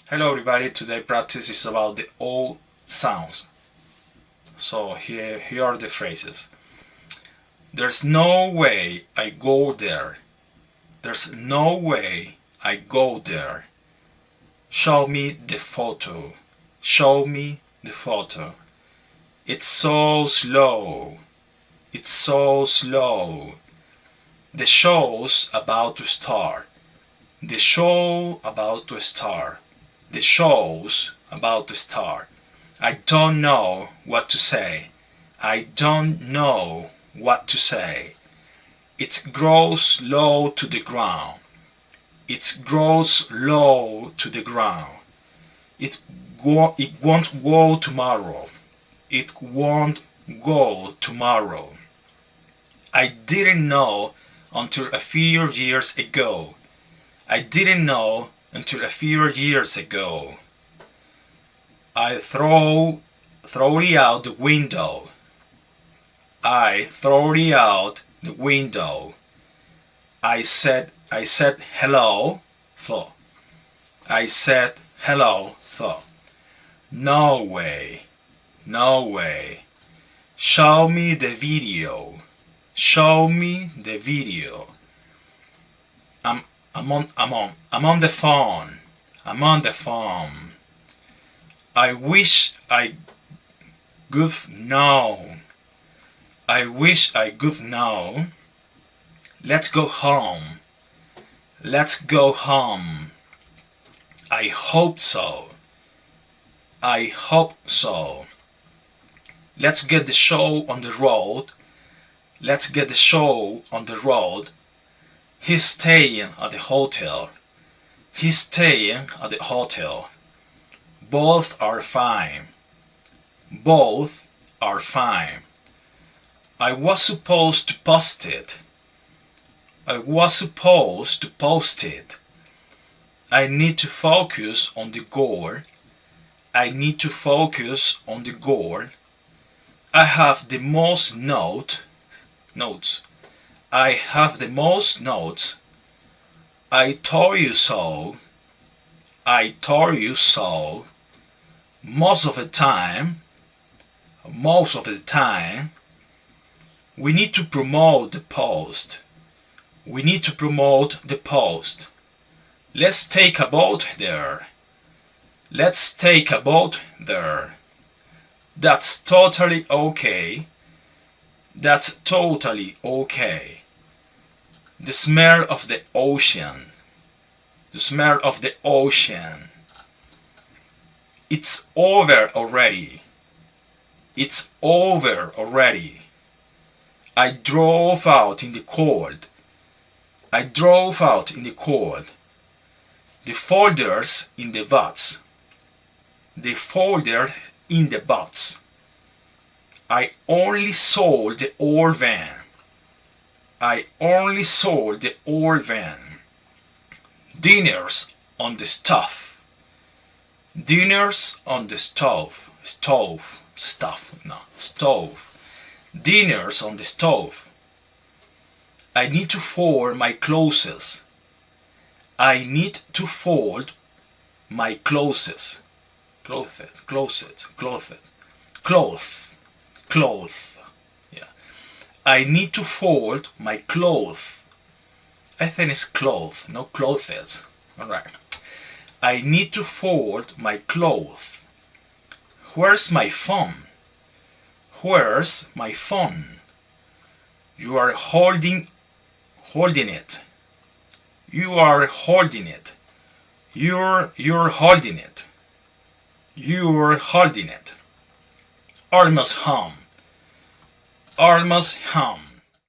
Hello everybody, today practice is about the O sounds. So here are the phrases. There's no way I go there. There's no way I go there. Show me the photo. Show me the photo. It's so slow. It's so slow. The show's about to start. The show about to start. The show's about to start. I don't know what to say. I don't know what to say. It grows low to the ground. It grows low to the ground. It won't go tomorrow. It won't go tomorrow. I didn't know until a few years ago. I didn't know until a few years ago. I throw it out the window. I throw it out the window. I said hello, thought. I said hello, thought. No way. No way. Show me the video. Show me the video. I'm on the phone. I'm on the phone. I wish I could know. I wish I could know. Let's go home. Let's go home. I hope so. I hope so. Let's get the show on the road. Let's get the show on the road. He's staying at the hotel. He's staying at the hotel. Both are fine. Both are fine. I was supposed to post it. I was supposed to post it. I need to focus on the goal. I need to focus on the goal. I have the most notes. I have the most notes. I told you so. I told you so. Most of the time, we need to promote the post. We need to promote the post. Let's take a boat there. Let's take a boat there. That's totally okay. That's totally okay. The smell of the ocean. The smell of the ocean. It's over already. It's over already. I drove out in the cold. I drove out in the cold. The folders in the butts. The folders in the butts. I only sold the old van. I only sold the old van. Dinners on the stove. Dinners on the stove. Stove. Dinners on the stove. I need to fold my clothes. I need to fold my clothes. Clothes. Yeah. I need to fold my clothes. I think it's clothes, not clothes. Alright. I need to fold my clothes. Where's my phone? Where's my phone? You are holding it. You are holding it. You're holding it. You're holding it. Almost home. Almost home.